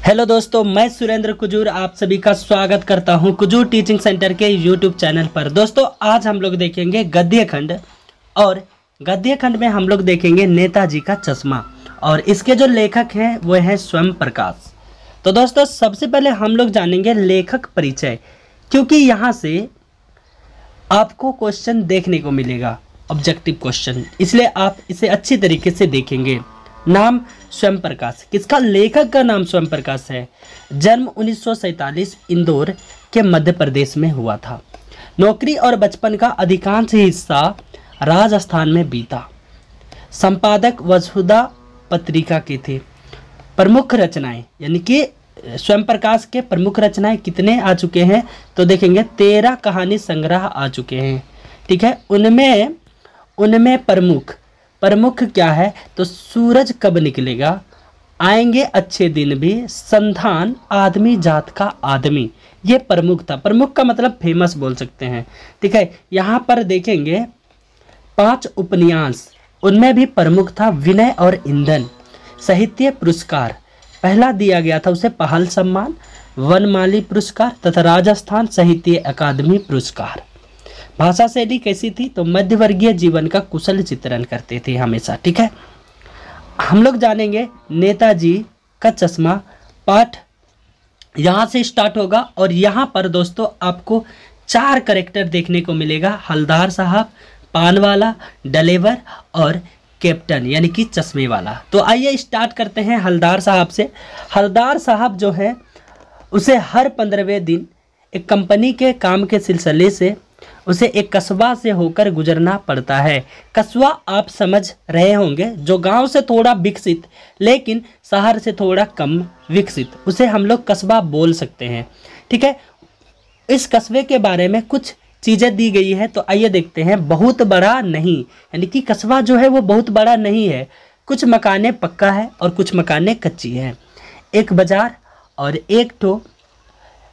Hello दोस्तों, मैं सुरेंद्र कुजूर आप सभी का स्वागत करता हूं कुजूर टीचिंग सेंटर के यूट्यूब चैनल पर। दोस्तों आज हम लोग देखेंगे गद्य खंड और गद्य खंड में हम लोग देखेंगे नेताजी का चश्मा और इसके जो लेखक हैं वो हैं स्वयं प्रकाश। तो दोस्तों सबसे पहले हम लोग जानेंगे लेखक परिचय, क्योंकि यहाँ से आपको क्वेश्चन देखने को मिलेगा ऑब्जेक्टिव क्वेश्चन, इसलिए आप इसे अच्छी तरीके से देखेंगे। नाम स्वयं प्रकाश, किसका? लेखक का नाम स्वयं प्रकाश है। जन्म 1947 इंदौर के मध्य प्रदेश में हुआ था। नौकरी और बचपन का अधिकांश हिस्सा राजस्थान में बीता। संपादक वसुधा पत्रिका के थे। प्रमुख रचनाएं, यानी कि स्वयं प्रकाश के प्रमुख रचनाएं कितने आ चुके हैं तो देखेंगे 13 कहानी संग्रह आ चुके हैं। ठीक है, उनमें प्रमुख क्या है तो सूरज कब निकलेगा, आएंगे अच्छे दिन भी, संधान, आदमी जात का आदमी, ये प्रमुख था। प्रमुख का मतलब फेमस बोल सकते हैं। ठीक है, यहाँ पर देखेंगे 5 उपन्यास, उनमें भी प्रमुख था विनय और ईंधन। साहित्य पुरस्कार पहला दिया गया था उसे पहल सम्मान, वनमाली पुरस्कार तथा राजस्थान साहित्य अकादमी पुरस्कार। भाषा शैली कैसी थी तो मध्यवर्गीय जीवन का कुशल चित्रण करते थे हमेशा। ठीक है, हम लोग जानेंगे नेताजी का चश्मा। पाठ यहाँ से स्टार्ट होगा और यहाँ पर दोस्तों आपको 4 कैरेक्टर देखने को मिलेगा, हलदार साहब, पान वाला, डलेवर और कैप्टन यानी कि चश्मे वाला। तो आइए स्टार्ट करते हैं हलदार साहब से। हलदार साहब जो है उसे हर 15वें दिन एक कंपनी के काम के सिलसिले से उसे एक कस्बा से होकर गुजरना पड़ता है। कस्बा आप समझ रहे होंगे, जो गांव से थोड़ा विकसित लेकिन शहर से थोड़ा कम विकसित, उसे हम लोग कस्बा बोल सकते हैं। ठीक है, इस कस्बे के बारे में कुछ चीज़ें दी गई है तो आइए देखते हैं। बहुत बड़ा नहीं, यानी कि कस्बा जो है वो बहुत बड़ा नहीं है। कुछ मकाने पक्का है और कुछ मकाने कच्ची है। एक बाजार और एक तो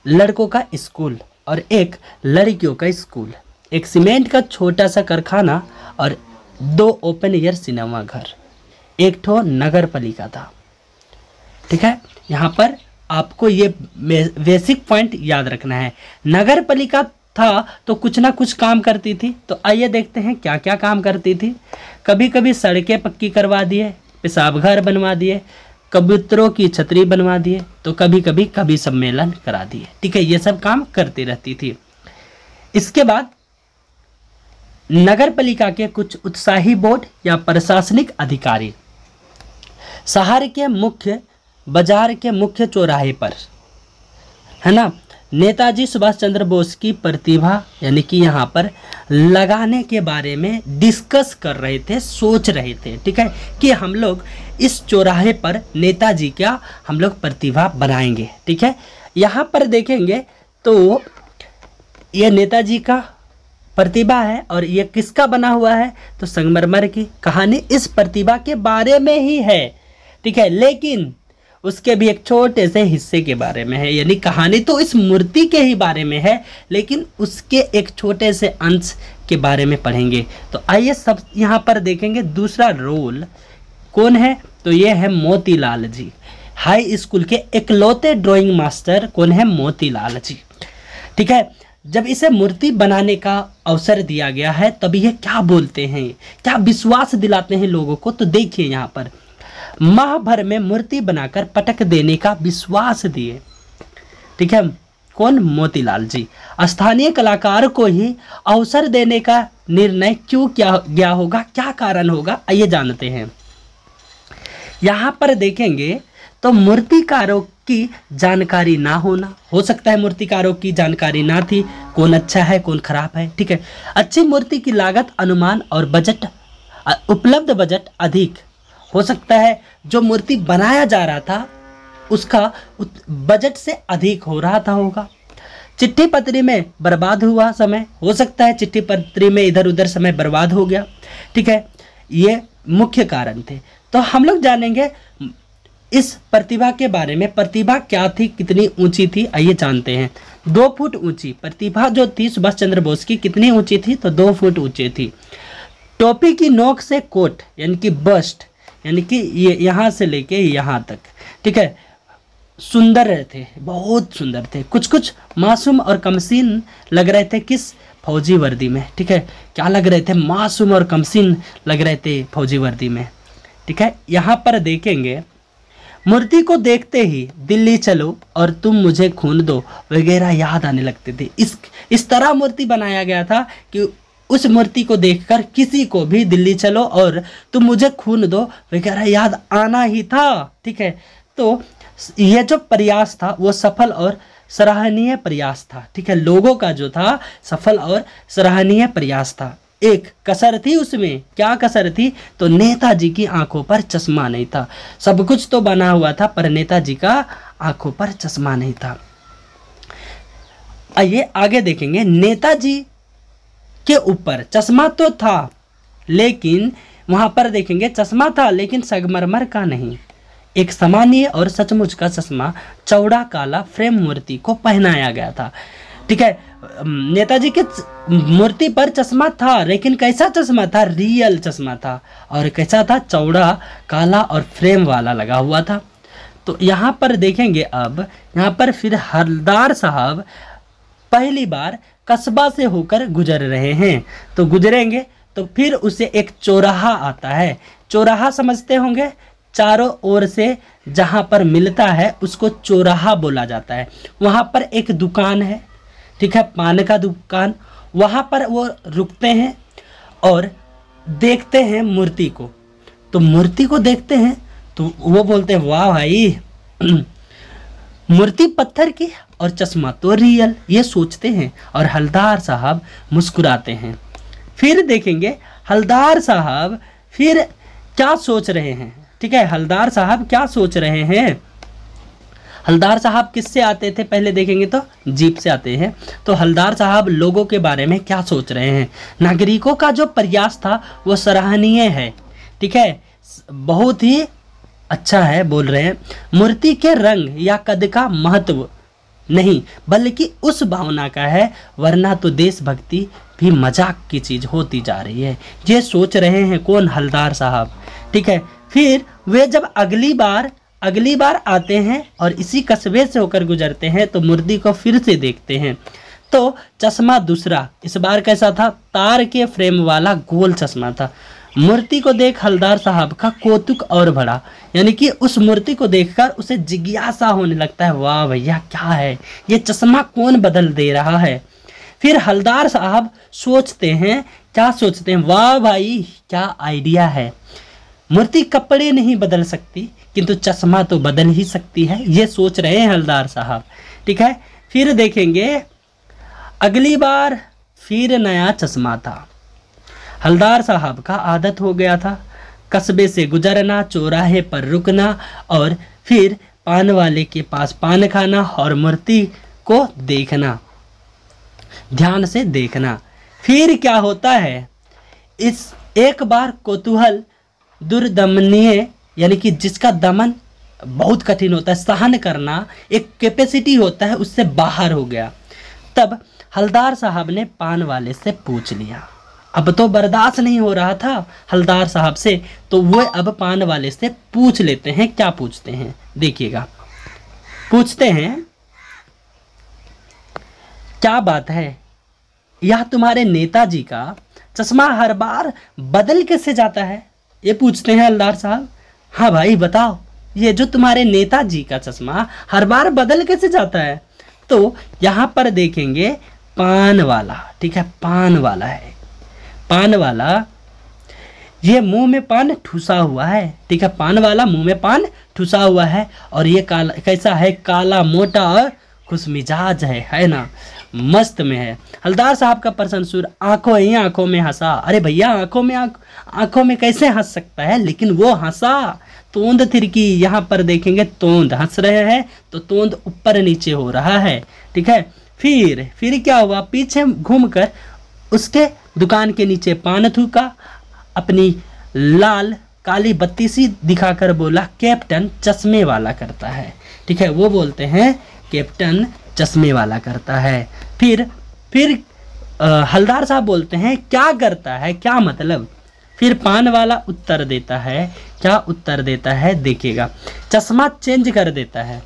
लड़कों का स्कूल और एक लड़कियों का स्कूल, एक सीमेंट का छोटा सा कारखाना और 2 ओपन एयर सिनेमा घर, एक ठो नगर पालिका था। ठीक है, यहाँ पर आपको ये बेसिक पॉइंट याद रखना है। नगर पालिका था तो कुछ ना कुछ काम करती थी, तो आइए देखते हैं क्या क्या काम करती थी। कभी कभी सड़कें पक्की करवा दिए, पेशाब घर बनवा दिए, कबूतरों की छतरी बनवा दिए, तो कभी कभी सम्मेलन करा दिए। ठीक है, ये सब काम करती रहती थी। इसके बाद नगर पालिका के कुछ उत्साही बोर्ड या प्रशासनिक अधिकारी शहर के मुख्य बाजार के मुख्य चौराहे पर, है ना, नेताजी सुभाष चंद्र बोस की प्रतिभा यानी कि यहाँ पर लगाने के बारे में डिस्कस कर रहे थे, सोच रहे थे। ठीक है, कि हम लोग इस चौराहे पर नेताजी क्या हम लोग प्रतिभा बनाएंगे। ठीक है, यहाँ पर देखेंगे तो ये नेताजी का प्रतिभा है और ये किसका बना हुआ है तो संगमरमर की। कहानी इस प्रतिभा के बारे में ही है। ठीक है, लेकिन उसके भी एक छोटे से हिस्से के बारे में है, यानी कहानी तो इस मूर्ति के ही बारे में है लेकिन उसके एक छोटे से अंश के बारे में पढ़ेंगे। तो आइए सब यहाँ पर देखेंगे। दूसरा रोल कौन है तो ये है मोतीलाल जी, हाई स्कूल के इकलौते ड्राइंग मास्टर कौन है, मोतीलाल जी। ठीक है, जब इसे मूर्ति बनाने का अवसर दिया गया है तब ये क्या बोलते हैं, क्या विश्वास दिलाते हैं लोगों को, तो देखिए यहाँ पर माह भर में मूर्ति बनाकर पटक देने का विश्वास दिए। ठीक है, कौन, मोतीलाल जी। स्थानीय कलाकार को ही अवसर देने का निर्णय क्यों क्या गया होगा, क्या कारण होगा, आइए जानते हैं। यहाँ पर देखेंगे तो मूर्तिकारों की जानकारी ना होना, हो सकता है मूर्तिकारों की जानकारी ना थी, कौन अच्छा है कौन खराब है। ठीक है, अच्छी मूर्ति की लागत अनुमान और बजट, उपलब्ध बजट अधिक हो सकता है, जो मूर्ति बनाया जा रहा था उसका बजट से अधिक हो रहा था होगा। चिट्ठी पत्री में बर्बाद हुआ समय, हो सकता है चिट्ठी पत्री में इधर उधर समय बर्बाद हो गया। ठीक है, ये मुख्य कारण थे। तो हम लोग जानेंगे इस प्रतिभा के बारे में। प्रतिभा क्या थी, कितनी ऊंची थी, आइए जानते हैं। 2 फुट ऊंची प्रतिभा जो थी सुभाष चंद्र बोस की, कितनी ऊंची थी तो 2 फुट ऊंची थी। टोपी की नोक से कोट यानी कि बस्ट, यानी कि ये यहाँ से लेके यहाँ तक। ठीक है, सुंदर थे, बहुत सुंदर थे, कुछ कुछ मासूम और कमसीन लग रहे थे किस फौजी वर्दी में, ठीक है, क्या लग रहे थे, मासूम और कमसीन लग रहे थे फौजी वर्दी में, ठीक है। यहाँ पर देखेंगे मूर्ति को देखते ही दिल्ली चलो और तुम मुझे खून दो वगैरह याद आने लगते थे। इस तरह मूर्ति बनाया गया था कि उस मूर्ति को देखकर किसी को भी दिल्ली चलो और तुम मुझे खून दो वगैरह याद आना ही था, ठीक है। तो यह जो प्रयास था वो सफल और सराहनीय प्रयास था, ठीक है। लोगों का जो था सफल और सराहनीय प्रयास था। एक कसर थी उसमें, क्या कसर थी, तो नेताजी की आंखों पर चश्मा नहीं था। सब कुछ तो बना हुआ था पर नेताजी का आंखों पर चश्मा नहीं था। आइए आगे देखेंगे, नेताजी के ऊपर चश्मा तो था लेकिन वहां पर देखेंगे चश्मा था लेकिन संगमरमर का नहीं, एक सामान्य और सचमुच का चश्मा चौड़ा काला फ्रेम मूर्ति को पहनाया गया था, ठीक है। नेताजी के मूर्ति पर चश्मा था लेकिन कैसा चश्मा था, रियल चश्मा था, और कैसा था, चौड़ा काला और फ्रेम वाला लगा हुआ था। तो यहाँ पर देखेंगे, अब यहाँ पर फिर हवलदार साहब पहली बार कस्बा से होकर गुजर रहे हैं, तो गुजरेंगे तो फिर उसे एक चौराहा आता है, चौराहा समझते होंगे, चारों ओर से जहाँ पर मिलता है उसको चौराहा बोला जाता है। वहाँ पर एक दुकान है, ठीक है, पान का दुकान, वहाँ पर वो रुकते हैं और देखते हैं मूर्ति को। तो मूर्ति को देखते हैं तो वो बोलते हैं वाह भाई मूर्ति पत्थर की और चश्मा तो रियल, ये सोचते हैं और हवलदार साहब मुस्कुराते हैं। फिर देखेंगे हवलदार साहब फिर क्या सोच रहे हैं, ठीक है, हवलदार साहब क्या सोच रहे हैं। हवलदार साहब किससे आते थे पहले देखेंगे तो जीप से आते हैं। तो हवलदार साहब लोगों के बारे में क्या सोच रहे हैं, नागरिकों का जो प्रयास था वो सराहनीय है, ठीक है, बहुत ही अच्छा है बोल रहे हैं। मूर्ति के रंग या कद का महत्व नहीं बल्कि उस भावना का है, वरना तो देशभक्ति भी मजाक की चीज होती जा रही है, ये सोच रहे हैं कौन, हवलदार साहब, ठीक है। फिर वे जब अगली बार आते हैं और इसी कस्बे से होकर गुजरते हैं तो मूर्ति को फिर से देखते हैं। तो चश्मा दूसरा, इस बार कैसा था, तार के फ्रेम वाला गोल चश्मा था। मूर्ति को देख हवलदार साहब का कौतुक और बढ़ा, यानी कि उस मूर्ति को देखकर उसे जिज्ञासा होने लगता है, वाह भैया क्या है ये चश्मा, कौन बदल दे रहा है। फिर हवलदार साहब सोचते हैं, क्या सोचते हैं, वाह भाई क्या आइडिया है, मूर्ति कपड़े नहीं बदल सकती किंतु चश्मा तो बदल ही सकती है, ये सोच रहे हैं हवलदार साहब, ठीक है। फिर देखेंगे अगली बार फिर नया चश्मा था। हवलदार साहब का आदत हो गया था कस्बे से गुजरना, चौराहे पर रुकना और फिर पान वाले के पास पान खाना और मूर्ति को देखना, ध्यान से देखना। फिर क्या होता है, इस एक बार कौतूहल दुर्दमनीय, यानी कि जिसका दमन बहुत कठिन होता है, सहन करना एक कैपेसिटी होता है, उससे बाहर हो गया। तब हवलदार साहब ने पान वाले से पूछ लिया, अब तो बर्दाश्त नहीं हो रहा था हवलदार साहब से, तो वो अब पान वाले से पूछ लेते हैं। क्या पूछते हैं देखिएगा, पूछते हैं क्या बात है, यह तुम्हारे नेताजी का चश्मा हर बार बदल कैसे जाता है, ये पूछते हैं हवलदार साहब। हाँ भाई बताओ, ये जो तुम्हारे नेताजी का चश्मा हर बार बदल कैसे जाता है। तो यहाँ पर देखेंगे पान वाला, ठीक है, पान वाला है, पान वाला ये मुंह में पान ठुसा हुआ है, ठीक है, पान वाला मुंह में पान ठुसा हुआ है और ये काला कैसा है, काला मोटा और खुशमिजाज है ना, मस्त में है। हवलदार साहब का प्रसन्न सुर आंखों ही आंखों में हंसा। अरे भैया आंखों में कैसे हंस सकता है, लेकिन वो हंसा। तोंद थिरकी, यहाँ पर देखेंगे तोंद हंस रहे हैं तो तोंद ऊपर नीचे हो रहा है, ठीक है। फिर क्या हुआ, पीछे घूमकर उसके दुकान के नीचे पान थूका, अपनी लाल काली बत्ती सी दिखाकर बोला, कैप्टन चश्मे वाला करता है, ठीक है, वो बोलते हैं कैप्टन चश्मे वाला करता है। फिर हवलदार साहब बोलते हैं क्या करता है, क्या मतलब। फिर पान वाला उत्तर देता है, क्या उत्तर देता है देखिएगा, चश्मा चेंज कर देता है।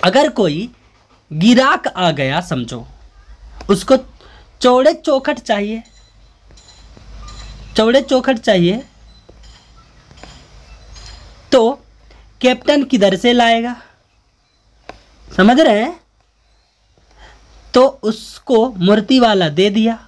अगर कोई गिराक आ गया समझो, उसको चौड़े चौखट चाहिए, चौड़े चौखट चाहिए, तो कैप्टन किधर से लाएगा, समझ रहे हैं? तो उसको मूर्ति वाला दे दिया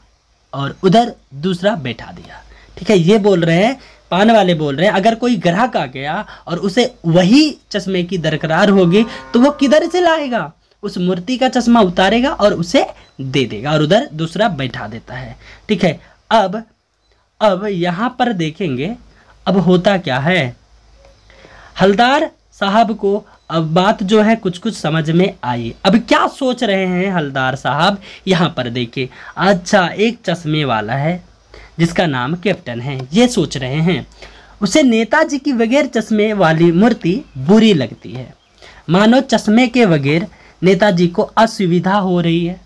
और उधर दूसरा बैठा दिया। ठीक है, ये बोल रहे हैं, पान वाले बोल रहे हैं, अगर कोई ग्राहक आ गया और उसे वही चश्मे की दरकार होगी तो वो किधर से लाएगा, उस मूर्ति का चश्मा उतारेगा और उसे दे देगा और उधर दूसरा बैठा देता है। ठीक है, अब यहाँ पर देखेंगे अब होता क्या है। हलदार साहब को अब बात जो है कुछ कुछ समझ में आई। अब क्या सोच रहे हैं हलदार साहब, यहाँ पर देखिए। अच्छा, एक चश्मे वाला है जिसका नाम कैप्टन है, ये सोच रहे हैं। उसे नेताजी की बगैर चश्मे वाली मूर्ति बुरी लगती है, मानो चश्मे के बगैर नेताजी को असुविधा हो रही है।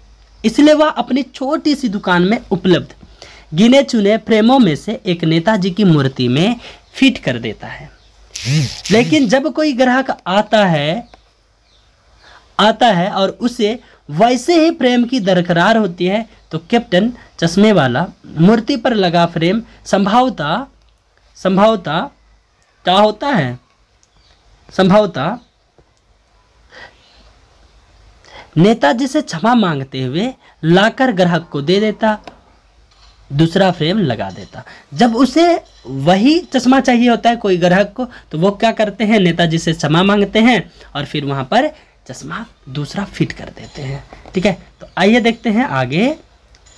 इसलिए वह अपनी छोटी सी दुकान में उपलब्ध गिने चुने फ्रेमों में से एक नेताजी की मूर्ति में फिट कर देता है। लेकिन जब कोई ग्राहक आता है और उसे वैसे ही फ्रेम की दरकार होती है तो कैप्टन चश्मे वाला मूर्ति पर लगा फ्रेम संभवतः क्या होता है, संभवतः नेताजी से क्षमा मांगते हुए लाकर ग्राहक को दे देता, दूसरा फ्रेम लगा देता। जब उसे वही चश्मा चाहिए होता है कोई ग्राहक को तो वो क्या करते हैं, नेताजी से क्षमा मांगते हैं और फिर वहाँ पर चश्मा दूसरा फिट कर देते हैं। ठीक है, तो आइए देखते हैं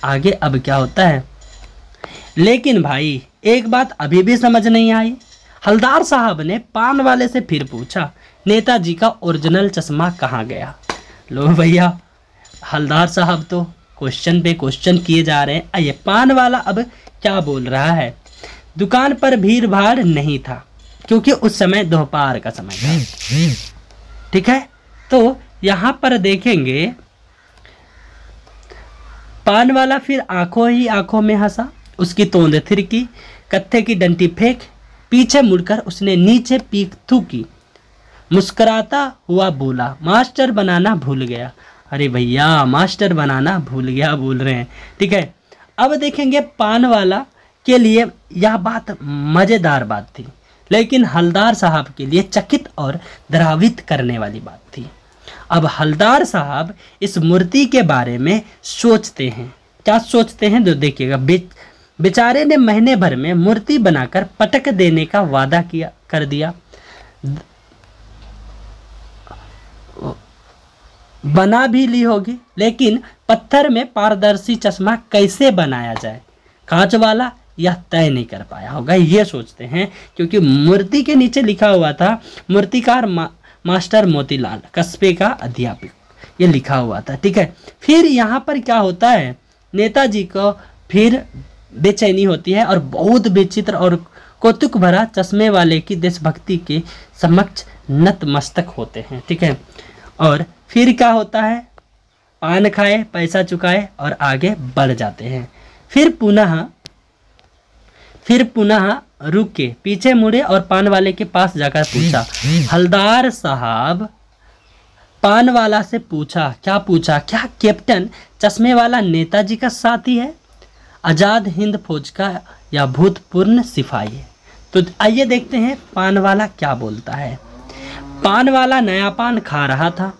आगे अब क्या होता है। लेकिन भाई एक बात अभी भी समझ नहीं आई। हलदार साहब ने पान वाले से फिर पूछा, नेताजी का ओरिजिनल चश्मा कहाँ गया? लो भैया, हलदार साहब तो क्वेश्चन पे क्वेश्चन किए जा रहे हैं। आइए, पान वाला अब क्या बोल रहा है। दुकान पर भीड़ भाड़ नहीं था क्योंकि उस समय दोपहर का समय था। ठीक है, तो यहाँ पर देखेंगे पान वाला फिर आंखों ही आंखों में हंसा, उसकी तोंद थिरकी, कत्थे की डंटी फेंक, पीछे मुड़कर उसने नीचे पीक थूकी, मुस्कुराता हुआ बोला, मास्टर बनाना भूल गया। अरे भैया, मास्टर बनाना भूल गया बोल रहे हैं। ठीक है, अब देखेंगे पान वाला के लिए यह बात मज़ेदार बात थी, लेकिन हलदार साहब के लिए चकित और द्रवित करने वाली बात थी। अब हलदार साहब इस मूर्ति के बारे में सोचते हैं। क्या सोचते हैं तो देखिएगा। बेचारे ने महीने भर में मूर्ति बनाकर पटक देने का वादा कर दिया। बना भी ली होगी, लेकिन पत्थर में पारदर्शी चश्मा कैसे बनाया जाए, कांच वाला, यह तय नहीं कर पाया होगा। ये सोचते हैं क्योंकि मूर्ति के नीचे लिखा हुआ था मूर्तिकार मास्टर मोतीलाल, कस्बे का अध्यापक, ये लिखा हुआ था। ठीक है, फिर यहाँ पर क्या होता है, नेताजी को फिर बेचैनी होती है और बहुत विचित्र और कौतुक भरा चश्मे वाले की देशभक्ति के समक्ष नतमस्तक होते हैं। ठीक है, और फिर क्या होता है, पान खाए, पैसा चुकाए और आगे बढ़ जाते हैं। फिर पुनः रुक के पीछे मुड़े और पान वाले के पास जाकर पूछा, हलदार साहब, पान वाला से पूछा, क्या कैप्टन चश्मे वाला नेताजी का साथी है, आज़ाद हिंद फौज का या भूतपूर्व सिपाही है? तो आइए देखते हैं पान वाला क्या बोलता है। पान वाला नया पान खा रहा था।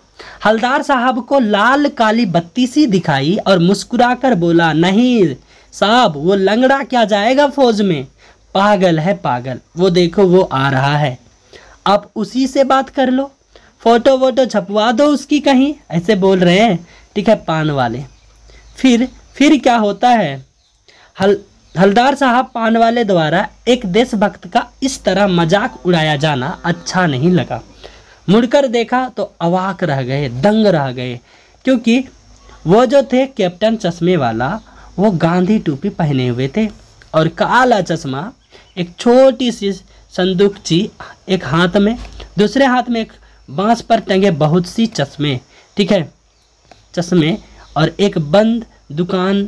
हलदार साहब को लाल काली बत्ती सी दिखाई और मुस्कुराकर बोला, नहीं साहब, वो लंगड़ा क्या जाएगा फौज में, पागल है पागल, वो देखो वो आ रहा है, आप उसी से बात कर लो, फोटो वोटो छपवा दो उसकी कहीं, ऐसे बोल रहे हैं। ठीक है, पान वाले। फिर क्या होता है, हलदार साहब पान वाले द्वारा एक देशभक्त का इस तरह मजाक उड़ाया जाना अच्छा नहीं लगा। मुड़कर देखा तो अवाक रह गए, दंग रह गए, क्योंकि वो जो थे कैप्टन चश्मे वाला, वो गांधी टोपी पहने हुए थे और काला चश्मा, एक छोटी सी संदूकची एक हाथ में, दूसरे हाथ में एक बांस पर टंगे बहुत सी चश्मे। ठीक है, चश्मे, और एक बंद दुकान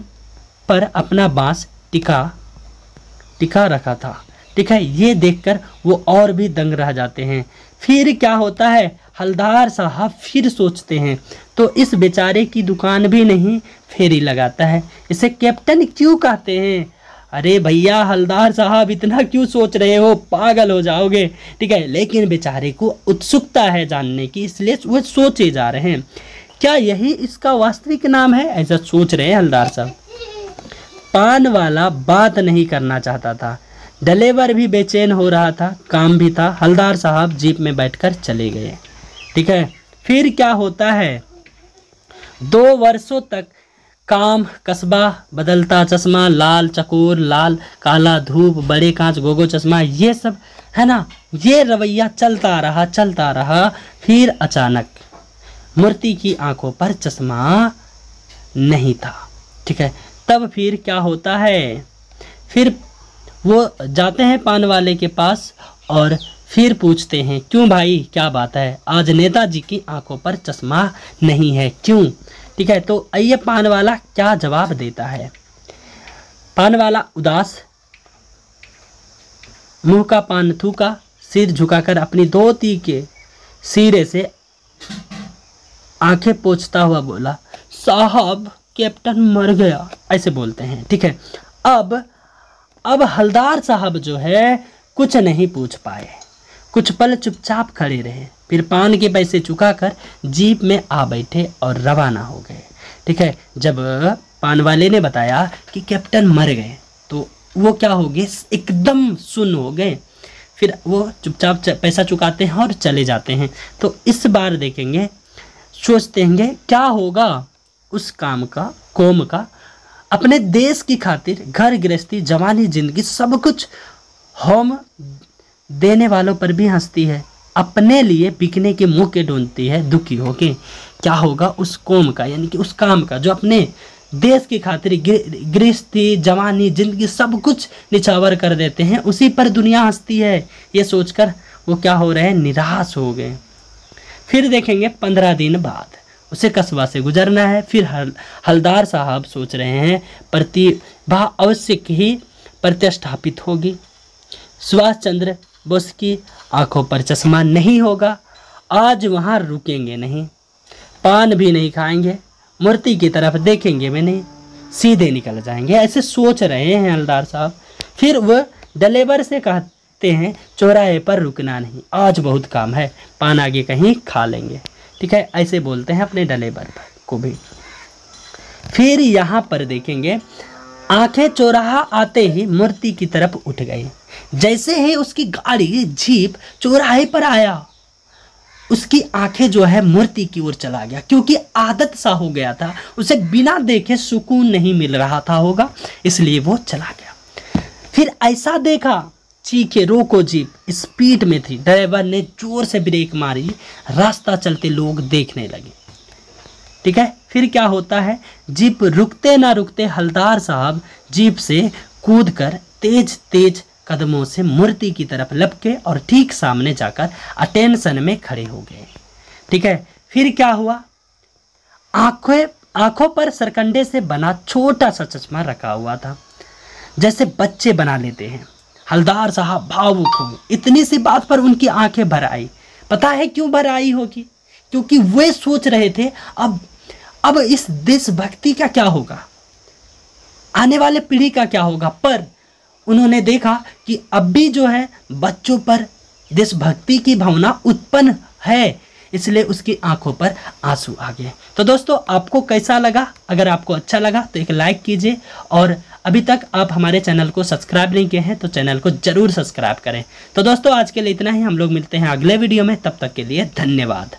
पर अपना बांस टिका रखा था। ठीक है, ये देखकर वो और भी दंग रह जाते हैं। फिर क्या होता है, हलदार साहब फिर सोचते हैं तो इस बेचारे की दुकान भी नहीं फेरी लगाता है। इसे कैप्टन क्यों कहते हैं? अरे भैया हलदार साहब इतना क्यों सोच रहे हो, पागल हो जाओगे, ठीक है। लेकिन बेचारे को उत्सुकता है जानने की, इसलिए वो सोचे जा रहे हैं क्या यही इसका वास्तविक नाम है, ऐसा सोच रहे हैं हलदार साहब। पान वाला बात नहीं करना चाहता था, ड्राइवर भी बेचैन हो रहा था, काम भी था। हलदार साहब जीप में बैठकर चले गए, ठीक है। फिर क्या होता है, 2 वर्षों तक काम कस्बा बदलता चश्मा, लाल चकोर, लाल काला धूप, बड़े कांच, गोगो चश्मा, ये सब है ना, ये रवैया चलता रहा। फिर अचानक मूर्ति की आंखों पर चश्मा नहीं था, ठीक है। तब फिर क्या होता है, फिर वो जाते हैं पान वाले के पास और फिर पूछते हैं क्यों भाई क्या बात है, आज नेताजी की आंखों पर चश्मा नहीं है, क्यों, ठीक है। तो आइए पान वाला क्या जवाब देता है। पान वाला उदास, मुंह का पान थूका, सिर झुकाकर अपनी धोती के सिरे से आंखें पोंछता हुआ बोला, साहब कैप्टन मर गया, ऐसे बोलते हैं, ठीक है। अब हलदार साहब जो है कुछ नहीं पूछ पाए, कुछ पल चुपचाप खड़े रहे, फिर पान के पैसे चुकाकर जीप में आ बैठे और रवाना हो गए, ठीक है। जब पान वाले ने बताया कि कैप्टन मर गए तो वो क्या हो गए, एकदम सुन्न हो गए। फिर वो चुपचाप पैसा चुकाते हैं और चले जाते हैं। तो इस बार देखेंगे, सोचते हैं क्या होगा उस काम का, कौम का, अपने देश की खातिर घर गृहस्थी, जवानी, जिंदगी सब कुछ होम देने वालों पर भी हंसती है, अपने लिए बिकने के मौके ढूंढती है दुखी होके। क्या होगा उस कौम का, यानी कि उस काम का जो अपने देश की खातिर गृहस्थी, जवानी, जिंदगी सब कुछ निछावर कर देते हैं, उसी पर दुनिया हंसती है। ये सोचकर वो क्या हो रहे हैं, निराश हो गए। फिर देखेंगे 15 दिन बाद उसे कस्बा से गुजरना है। फिर हलदार साहब सोच रहे हैं प्रतिभा अवश्य ही प्रतिष्ठापित होगी, सुभाष चंद्र बोस की आंखों पर चश्मा नहीं होगा, आज वहाँ रुकेंगे नहीं, पान भी नहीं खाएंगे, मूर्ति की तरफ देखेंगे भी नहीं, सीधे निकल जाएंगे, ऐसे सोच रहे हैं हलदार साहब। फिर वह ड्राइवर से कहते हैं चौराहे पर रुकना नहीं, आज बहुत काम है, पान आगे कहीं खा लेंगे, ठीक है, ऐसे बोलते हैं अपने ड्राइवर को भी। फिर यहाँ पर देखेंगे आंखें चौराहा आते ही मूर्ति की तरफ उठ गई। जैसे ही उसकी गाड़ी जीप चौराहे पर आया, उसकी आंखें जो है मूर्ति की ओर चला गया, क्योंकि आदत सा हो गया था, उसे बिना देखे सुकून नहीं मिल रहा था होगा, इसलिए वो चला गया। फिर ऐसा देखा, चीखे रोको, जीप स्पीड में थी, ड्राइवर ने जोर से ब्रेक मारी, रास्ता चलते लोग देखने लगे, ठीक है। फिर क्या होता है, जीप रुकते ना रुकते हलदार साहब जीप से कूदकर तेज तेज कदमों से मूर्ति की तरफ लपके और ठीक सामने जाकर अटेंशन में खड़े हो गए, ठीक है। फिर क्या हुआ, आंखों पर सरकंडे से बना छोटा सा चश्मा रखा हुआ था, जैसे बच्चे बना लेते हैं। हलदार साहब भावुक हो, इतनी सी बात पर उनकी आंखें भर आई। पता है क्यों भर आई होगी, क्योंकि वे सोच रहे थे अब इस देशभक्ति का क्या होगा, आने वाले पीढ़ी का क्या होगा। पर उन्होंने देखा कि अब भी जो है बच्चों पर देशभक्ति की भावना उत्पन्न है, इसलिए उसकी आंखों पर आंसू आ गए। तो दोस्तों आपको कैसा लगा, अगर आपको अच्छा लगा तो एक लाइक कीजिए, और अभी तक आप हमारे चैनल को सब्सक्राइब नहीं किए हैं तो चैनल को जरूर सब्सक्राइब करें। तो दोस्तों आज के लिए इतना ही, हम लोग मिलते हैं अगले वीडियो में, तब तक के लिए धन्यवाद।